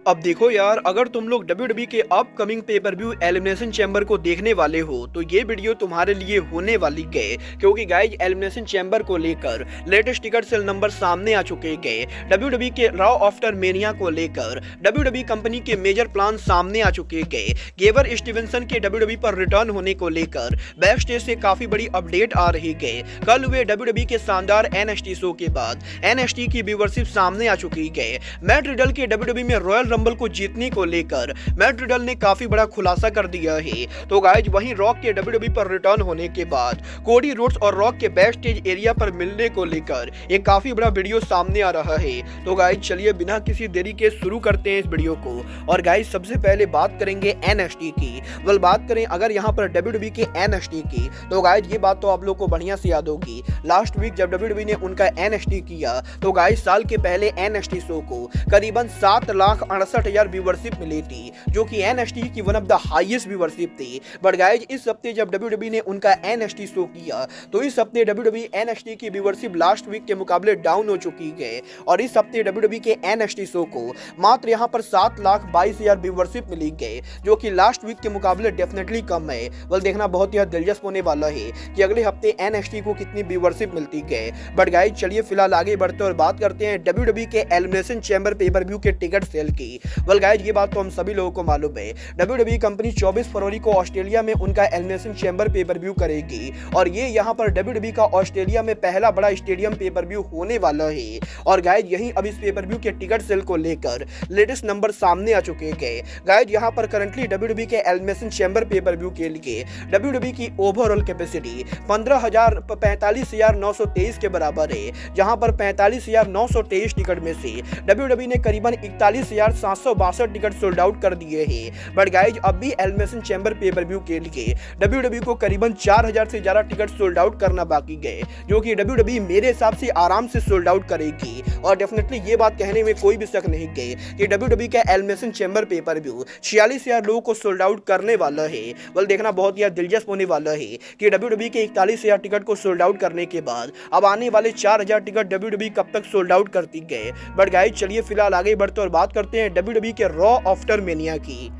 अब देखो यार, अगर तुम लोग WWE के upcoming pay per view elimination chamber को देखने वाले हो तो ये वीडियो तुम्हारे लिए होने वाली गए, क्योंकि गाइज एलिमिनेशन चैम्बर को लेकर लेटेस्ट टिकट सेल नंबर सामने आ चुके गए। WWE के रॉ आफ्टर मेनिया को लेकर WWE कंपनी के मेजर प्लान सामने आ चुके गए। गेवर स्टीवेंसन के WWE पर रिटर्न होने को लेकर बैक स्टेज से काफी बड़ी अपडेट आ रही गए। कल हुए WWE के शानदार NXT शो के बाद NXT की व्यूवरशिप सामने आ चुकी गए। मैट रिडल के WWE में रॉयल रंबल को जीतने को लेकर मैट रिडल ने काफी बड़ा खुलासा कर दिया है। तो गाइज वहीं रॉक के WWE पर रिटर्न होने के बाद कोडी रोड्स और रॉक के बैक स्टेज एरिया पर मिलने को लेकर एक काफी बड़ा वीडियो सामने आ रहा है। तो गाइज चलिए बिना किसी देरी के शुरू करते हैं इस वीडियो को। और गाइज सबसे पहले बात करेंगे NXT की। बात करें अगर यहाँ पर WWE के NXT की, तो गाइज ये बात तो आप लोग को बढ़िया से याद होगी। लास्ट वीक जब WWE ने उनका NXT किया तो गाइज साल के पहले NXT शो को करीबन 7,68,000 व्यूवरशिप मिली थी, जो कि NXT की one of the highest viewership थी। बट गाइज इस हफ्ते जब WWE ने उनका NXT शो किया तो इस हफ्ते WWE NXT की व्यूवरशिप लास्ट वीक के मुकाबले डाउन हो चुकी है। और इस हफ्ते WWE के NXT शो को मात्र यहाँ पर 7,22,000 व्यूवरशिप मिली गई, जो कि लास्ट वीक के मुकाबले डेफिनेटली कम है। देखना बहुत ही दिलचस्प होने वाला है कि अगले हफ्ते NXT को कितनी व्यूवरशिप मिलती है। बट गाइज चलिए फिलहाल आगे बढ़ते और बात करते हैं WWE के एलिमिनेशन चैम्बर पेपर व्यू के टिकट सेल की। गाइज ये बात तो हम सभी लोगों को मालूम है, WWE कंपनी 24 फरवरी को ऑस्ट्रेलिया में उनका एलिमिनेशन चैम्बर पेपर व्यू करेगी और ये यहाँ पर WWE का ऑस्ट्रेलिया में पहला बड़ा स्टेडियम पेपर व्यू होने वाला है। और गाइज यही अब इस पेपर व्यू के टिकट सेल को लेकर लेटेस्ट नंबर सामने आ चुके हैं। गाइज यहाँ पर करंटली WWE के एलिमिनेशन चैम्बर पेपर व्यू के लिए WWE की ओवरऑल कैपेसिटी 45,923 के बराबर है, जहां पर 45,923 टिकट में से WWE ने करीबन 41,762 टिकट सोल्ड आउट कर दिए हैं। बट गाइज अब भी एलिमिनेशन चैम्बर पेपर व्यू के लिए WWE को करीबन 4,000 से ज्यादा टिकट सोल्ड आउट करना बाकी गए, जो कि WWE मेरे हिसाब से आराम से सोल्ड आउट करेगी। और डेफिनेटली ये बात कहने में कोई भी शक नहीं है कि WWE का एलिमिनेशन चैम्बर पेपर व्यू 46,000 लोगों को सोल्ड आउट करने वाला है। देखना बहुत ही दिलचस्प होने वाला है कि WWE के 41,000 टिकट को सोल्ड आउट करने के बाद अब आने वाले 4,000 टिकट WWE कब तक सोल्ड आउट करती गए। बट गाइज चलिए फिलहाल आगे बढ़ते और बात करते हैं WWE के रॉ आफ्टर मेनिया की।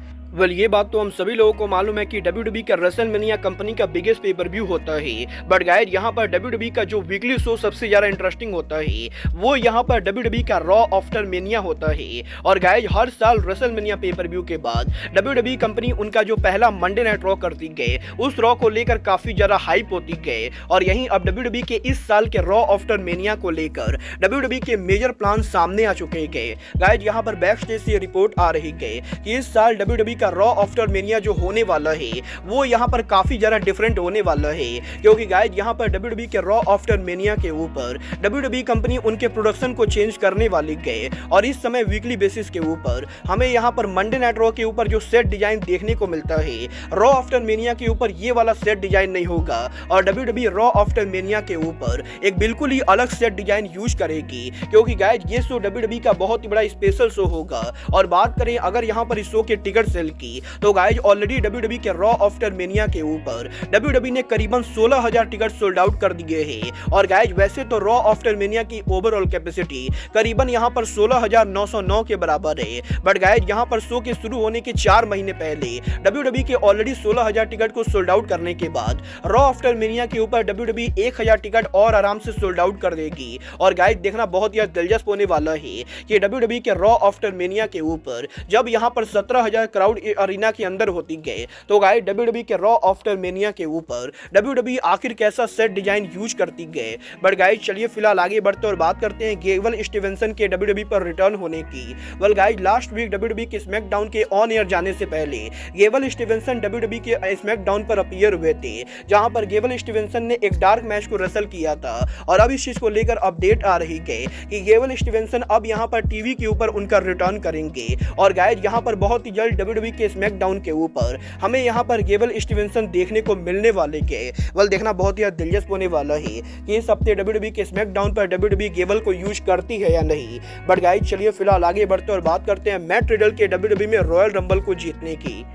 ये बात तो हम सभी लोगों को मालूम है कि WWE का रेसलमेनिया कंपनी का बिगेस्ट पेपर व्यू होता है। बट गाइज यहाँ पर WWE का जो वीकली शो सबसे ज्यादा इंटरेस्टिंग होता है वो यहाँ पर WWE का रॉ आफ्टर मेनिया होता है। और गाइज हर साल रेसलमेनिया पेपर व्यू के बाद WWE कंपनी उनका जो पहला मंडे नाइट रॉ करती गए उस रॉ को लेकर काफी ज्यादा हाइप होती गए। और यहीं अब WWE के इस साल के रॉ आफ्टर मेनिया को लेकर WWE के मेजर प्लान सामने आ चुके गए। गाइज यहाँ पर बैक स्टेज से रिपोर्ट आ रही गई कि इस साल WWE का रॉ आफ्टर मेनिया जो होने वाला है वो यहाँ पर काफी ज्यादा डिफरेंट होने वाला है, क्योंकि गाइज यहाँ पर WWE के रॉ आफ्टर मेनिया के ऊपर WWE कंपनी उनके प्रोडक्शन को चेंज करने वाली गए। और इस समय वीकली बेसिस के ऊपर हमें यहाँ पर मंडे नाइट रॉ के ऊपर जो सेट डिजाइन देखने को मिलता है, रॉ आफ्टर मेनिया के ऊपर ये वाला सेट डिजाइन नहीं होगा। और WWE रॉ आफ्टर मेनिया के ऊपर एक बिल्कुल ही अलग सेट डिजाइन यूज करेगी, क्योंकि गाइज ये शो WWE का बहुत ही बड़ा स्पेशल शो होगा। और बात करें अगर यहाँ पर इस शो के टिकट सेल की, तो गाइज ऑलरेडी WWE के रॉ आफ्टर मेनिया के ऊपर WWE ने करीबन 16,000 टिकट सोल्ड आउट कर दिए हैं। और गाइज वैसे तो रॉ आफ्टर मेनिया की ओवरऑल कैपेसिटी करीबन यहाँ पर 16,909 के बराबर है। बट गाइज यहाँ पर शो के शुरू होने के 4 महीने पहले WWE के ऑलरेडी 16,000 टिकट को सोल्ड आउट करने के बाद रॉ आफ्टर मेनिया के ऊपर WWE 1,000 टिकट और आराम से सोल्ड आउट कर देगी। और गाइज देखना बहुत ही दिलचस्प होने वाला है कि WWE के रॉ आफ्टर मेनिया के ऊपर जब यहाँ पर 17,000 क्राउड अरीना के अंदर होती गए, तो गाइस WWE के रॉ आफ्टर मेनिया के ऊपर WWE आखिर कैसा सेट डिजाइन यूज करती गए। बट गाइस चलिए फिलहाल आगे बढ़ते और बात करते हैं गेवल स्टीवेंसन के WWE पर रिटर्न होने की। गाइस लास्ट वीक WWE के स्मैकडाउन के ऑन एयर जाने से पहले गेवल स्टीवेंसन WWE के स्मैकडाउन पर अपीयर हुए थे, जहां पर गेवल स्टीवेंसन ने एक डार्क मैच को रेसल किया था। और अब इस चीज को लेकर अपडेट आ रही है कि गेवल स्टीवेंसन अब यहाँ पर टीवी के ऊपर उनका रिटर्न करेंगे। और गाइस यहाँ पर बहुत ही जल्द WWE के स्मैकडाउन के ऊपर हमें यहाँ पर गेवल स्टीवेंसन देखने को मिलने वाले के देखना बहुत ही दिलचस्प होने वाला है कि इस हफ्ते WWE के स्मैकडाउन पर WWE गेवल को यूज करती है या नहीं। बट गाइस चलिए फिलहाल आगे बढ़ते और बात करते हैं मैट रिडल के WWE में रॉयल रंबल को जीतने की।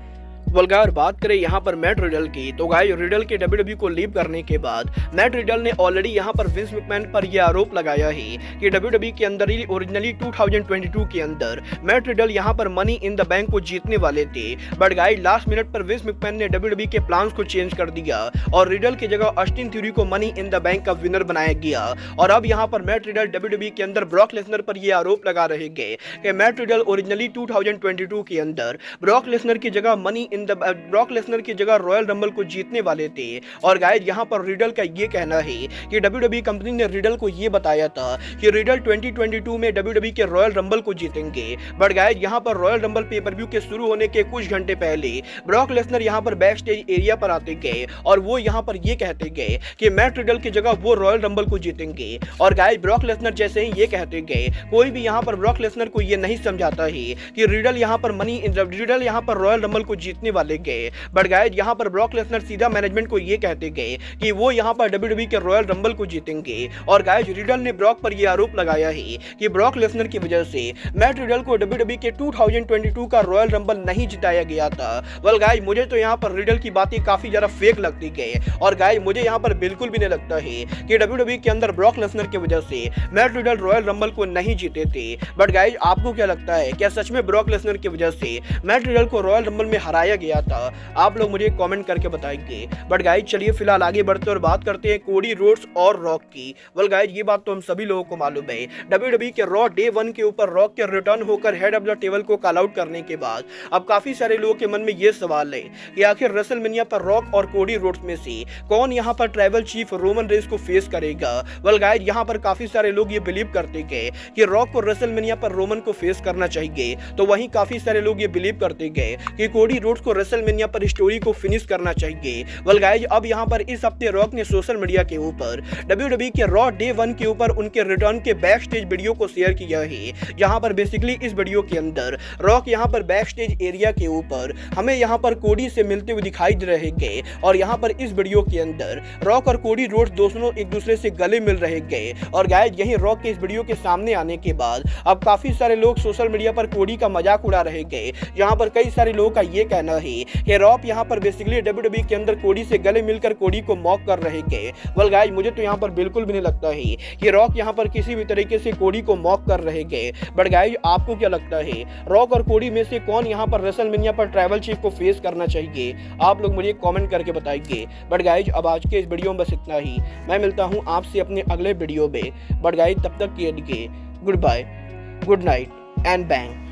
वल्गार बात करें यहाँ पर मैट रिडल की, तो गाइस रिडल के डब्ल्यूडब्ल्यूई को लीव करने के बाद मैट रिडल ने ऑलरेडी यहाँ पर विंस मैकमैन पर यह आरोप लगाया है कि डब्ल्यूडब्ल्यूई के अंदर ही ओरिजिनली 2022 के अंदर मैट रिडल यहाँ पर मनी इन द बैंक को जीतने वाले थे, बट गाइस लास्ट मिनट पर विंस मैकमैन ने डब्ल्यूडब्ल्यूई के प्लान्स को चेंज कर दिया और रिडल की जगह ऑस्टिन थ्योरी को मनी इन द बैंक का विनर बनाया गया। और अब यहाँ पर मैट रिडल डब्ल्यूडब्ल्यूई के अंदर ब्रॉक लेसनर पर यह आरोप लगा रहे हैं कि मैट रिडल ओरिजिनली 2022 के अंदर ब्रॉक लेसनर की जगह ब्रॉक लेसनर की जगह रॉयल रंबल को जीतने वाले थे। और गाइस यहाँ पर रिडल का ये कहना है कि डब्ल्यूडब्ल्यूई कंपनी ने रिडल को ये बताया था कि रिडल 2022 में डब्ल्यूडब्ल्यूई के रॉयल रंबल को जीतेंगे, बट गाइस यहाँ पर रॉयल रंबल पे पर व्यू के शुरू होने के कुछ घंटे पहले ब्रॉक लेसनर यहाँ पर बैक स्टेज एरिया पर आते गए और वो यहाँ पर ये कहते गए कि मैट रिडल की जगह वो रॉयल रंबल को जीतेंगे। और गाइस ब्रॉक लेसनर जैसे ही ये कहते गए, कोई भी यहाँ पर ब्रॉक लेसनर को ये नहीं समझाता है कि रिडल यहाँ पर रॉयल रंबल को जीतने वाले गए, बट गाइस यहाँ पर ब्रॉक लेसनर सीधा मैनेजमेंट को ये कहते गए कि वो यहाँ पर डब्ल्यूडब्ल्यूई के रॉयल रंबल को जीतेंगे। और गाइस रिडल ने ब्रॉक पर यह आरोप लगाया है कि ब्रॉक लेसनर की वजह से मैट रिडल को डब्ल्यूडब्ल्यूई के 2022 का रॉयल रंबल नहीं जिताया गया था। वेल गाइस मुझे तो यहाँ पर रिडल की बातें काफी ज्यादा फेक लगती है और गाइस मुझे यहाँ पर बिल्कुल भी नहीं लगता है कि डब्ल्यूडब्ल्यूई के अंदर ब्रॉक लेसनर की वजह से मैट रिडल रॉयल रंबल को नहीं जीते थे। बट गाइस आपको क्या लगता है, क्या सच में ब्रॉक लेसनर की वजह से मैट रिडल को रॉयल रंबल में हराया गया था? आप लोग मुझे कमेंट करके बताएंगे। बट गाइस चलिए फिलहाल आगे बढ़ते और बात करते हैं कोडी रोड्स और रॉक की। वेल गाइस ये बात तो हम सभी लोगों को मालूम है, डब्ल्यूडब्ल्यूई के रॉ डे 1 के ऊपर रॉक के रिटर्न होकर हेड ऑफ द टेबल को कॉल आउट करने के बाद अब काफी सारे लोगों के मन में ये सवाल है कि आखिर रेसलमेनिया पर रॉक और कोडी रोड्स में से कौन यहाँ पर ट्राइबल चीफ रोमन रेंस को फेस करेगा। वेल गाइस यहाँ पर काफी सारे लोग ये बिलीव करते गए कि रॉक को रेसलमेनिया पर रोमन को फेस करना चाहिए, तो वहीं काफी सारे लोग ये बिलीव करते गए कि कोडी रोड्स को रेसलमेनिया पर स्टोरी को फिनिश करना चाहिए। वेल गाइस अब यहाँ पर इस हफ्ते रॉक ने सोशल मीडिया के ऊपर डब्ल्यूडब्ल्यूई के रॉ डे 1 के ऊपर उनके रिटर्न के बैक स्टेज वीडियो को शेयर किया है, जहां पर बेसिकली इस वीडियो के अंदर रॉक यहां पर बैक स्टेज एरिया के ऊपर हमें यहां पर कोडी से मिलते हुए दिखाई दे रहे गए और यहां पर इस वीडियो के अंदर रॉक और कोडी रोड्स दोनों एक दूसरे से गले मिल रहे गए। और गाइस यही रॉक के इस वीडियो के सामने आने के बाद अब काफी सारे लोग सोशल मीडिया पर कोडी का मजाक उड़ा रहे गए, जहां पर कई सारे लोगों का ये कहना है कि रॉक यहां पर बेसिकली डब्ल्यूडब्ल्यूई के अंदर कोडी से गले मिलकर कोडी को मॉक कर रहे गए। वेल गाइस मुझे तो यहां पर बिल्कुल भी नहीं लगता है कि रॉक यहां पर किसी भी तरीके से कोडी को मॉक कर रहे गए। बट गाइस आपको क्या लगता है, रॉक और कोडी में से कौन यहां पर रेसलमेनिया पर ट्राइबल चीफ को फेस करना चाहिए? आप लोग मुझे कमेंट करके बताइए। बट गाइस अब आज के इस वीडियो में बस इतना ही, मैं मिलता हूं आपसे अपने अगले वीडियो में। बट गाइस तब तक के लिए good bye, good night and bang.